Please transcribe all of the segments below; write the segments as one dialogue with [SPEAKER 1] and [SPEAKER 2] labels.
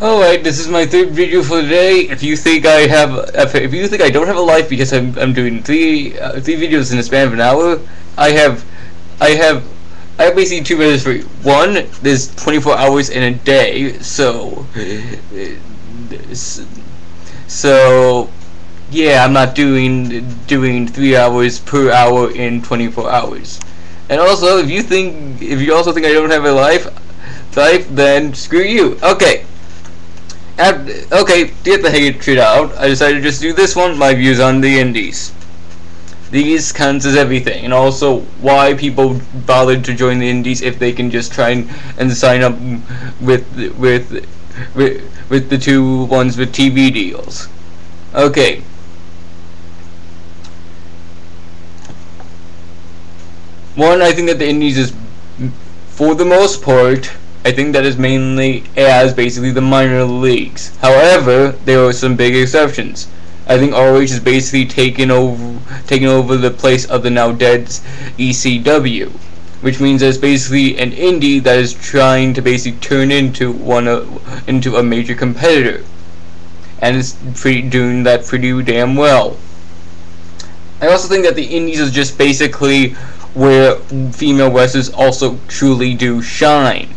[SPEAKER 1] Alright, this is my third video for today. If you think I don't have a life because I'm doing three videos in the span of an hour, I have basically two videos for you. One, there's 24 hours in a day, so yeah, I'm not doing 3 hours per hour in 24 hours. And also, if you also think I don't have a life, then screw you. Okay. Okay, to get the hatred out, I decided to just do this one, my views on the indies. These counts as everything, and also why people bothered to join the indies if they can just try and sign up with the two ones with TV deals. Okay. One, I think that the indies is, for the most part, I think that is mainly as basically the minor leagues. However, there are some big exceptions. I think ROH is basically taking over the place of the now dead ECW, which means that it's basically an indie that is trying to basically turn into a major competitor, and it's doing that pretty damn well. I also think that the indies is just basically where female wrestlers also truly do shine.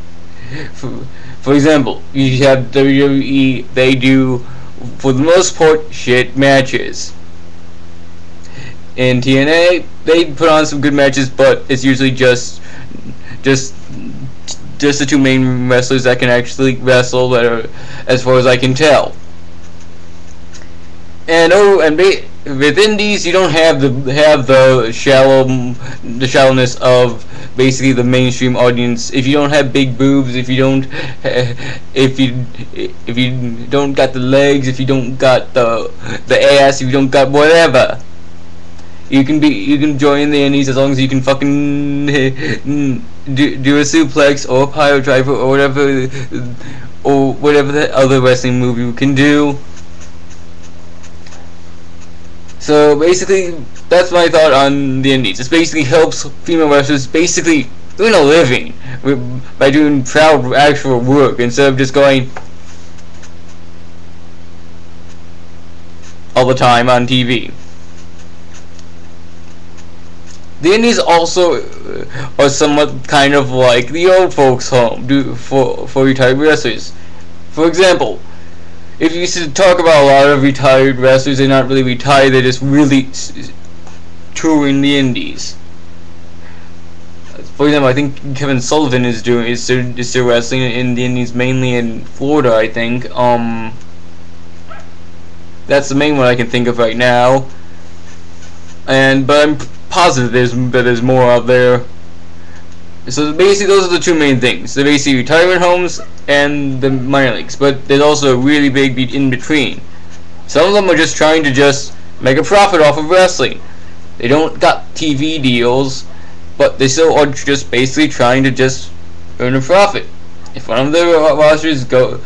[SPEAKER 1] For example, you have WWE, they do, for the most part, shit matches. In TNA, they put on some good matches, but it's usually just the two main wrestlers that can actually wrestle, that are, as far as I can tell. And with indies, you don't have the shallowness of basically the mainstream audience. If you don't have big boobs, if you don't got the legs, if you don't got the ass, if you don't got whatever, you can join the indies as long as you can fucking do a suplex or a pile driver or whatever the other wrestling move you can do. So basically, that's my thought on the indies. It basically helps female wrestlers basically earn a living by doing proud actual work instead of just going all the time on TV. The indies also are somewhat kind of like the old folks' home for retired wrestlers. For example, if you should talk about a lot of retired wrestlers, they're not really retired, they're just really touring the indies. For example, I think Kevin Sullivan is still wrestling in the indies, mainly in Florida, I think. That's the main one I can think of right now. But I'm positive there's more out there. So basically, those are the two main things: the basically retirement homes and the minor leagues. But there's also a really big beat in between. Some of them are just trying to just make a profit off of wrestling. They don't got TV deals, but they still are just basically trying to just earn a profit. If one of their rosters goes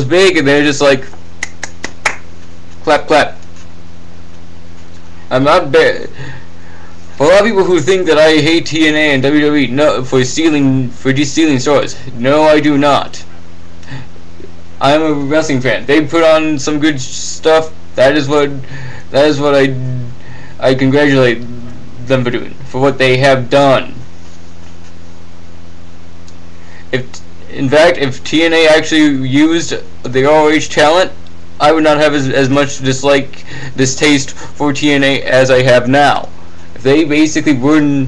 [SPEAKER 1] big, and they're just like clap clap. I'm not bad. For a lot of people who think that I hate TNA and WWE, no, for stealing stars, no, I do not. I'm a wrestling fan. They put on some good stuff. That is what I congratulate them for doing, for what they have done. In fact, if TNA actually used the ROH talent, I would not have as much distaste for TNA as I have now. They basically were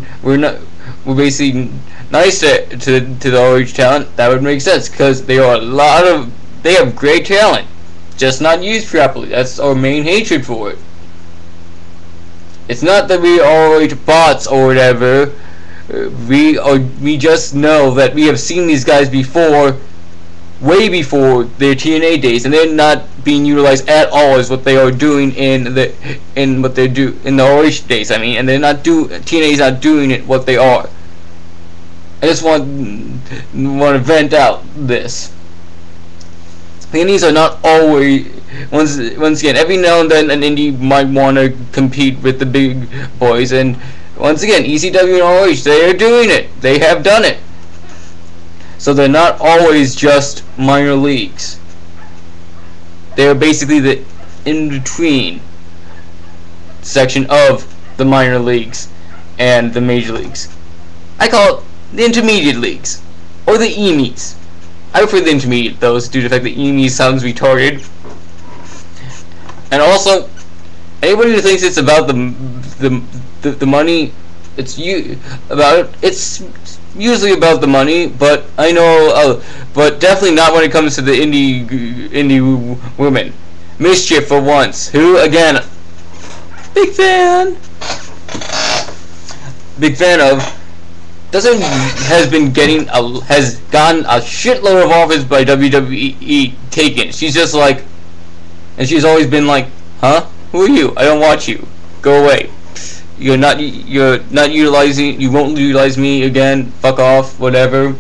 [SPEAKER 1] basically nice to the ROH talent, that would make sense, because they have great talent, just not used properly. That's our main hatred for it. It's not that we are ROH bots or whatever. We just know that we have seen these guys before, way before their TNA days, and they're not being utilized at all as what they are doing in the ROH days. I mean, and TNA's not doing it what they are. I just want to vent out this. The indies are not always. Once again, every now and then an indie might want to compete with the big boys, and once again, ECW and ROH, they are doing it. They have done it. So they're not always just minor leagues. They're basically the in-between section of the minor leagues and the major leagues. I call it the intermediate leagues, or the EMEs. I prefer the intermediate, though, due to the fact that EME sounds retarded. And also, anybody who thinks it's about the money, it's usually about the money. But I know, but definitely not when it comes to the indie women. Mischief for once, who again, big fan of. Has gotten a shitload of offers by WWE taken. She's just like, and she's always been like, huh? Who are you? I don't watch you. Go away. You're not utilizing. You won't utilize me again. Fuck off. Whatever.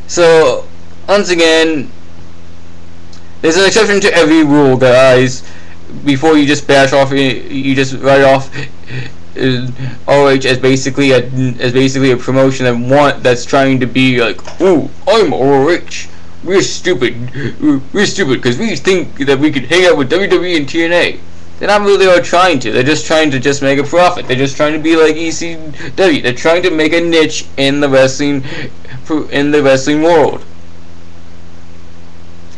[SPEAKER 1] So once again, there's an exception to every rule, guys. Before you just bash off, you just write off ROH as basically a promotion that's trying to be like, ooh, I'm ROH. We're stupid because we think that we could hang out with WWE and TNA. They're not really all trying to. They're just trying to just make a profit. They're just trying to be like ECW. They're trying to make a niche in the wrestling world.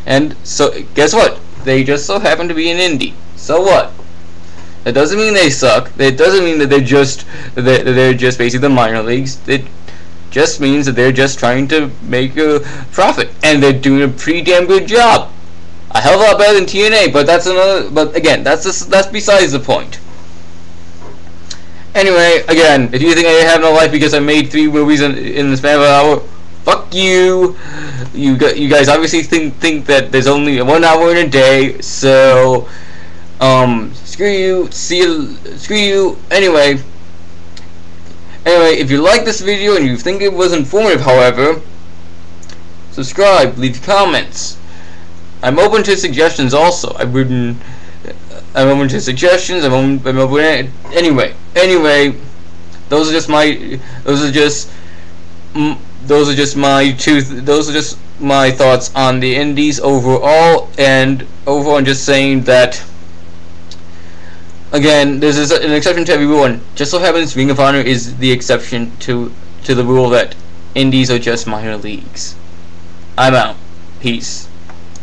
[SPEAKER 1] And so guess what? They just so happen to be an indie. So what? That doesn't mean they suck. It doesn't mean that they're just basically the minor leagues. It just means that they're just trying to make a profit, and they're doing a pretty damn good job. A hell of a lot better than TNA, but that's another. But again, that's besides the point. Anyway, again, if you think I have no life because I made 3 movies in the span of an hour, fuck you. You guys obviously think that there's only 1 hour in a day, so. Screw you. Screw you. Anyway, if you like this video and you think it was informative, however, subscribe, leave comments. I'm open to suggestions also. I'm open to suggestions. I'm open. Anyway, those are just my thoughts on the indies overall, and I'm just saying that. Again, there's an exception to every rule, and just so happens Ring of Honor is the exception to the rule that indies are just minor leagues. I'm out. Peace.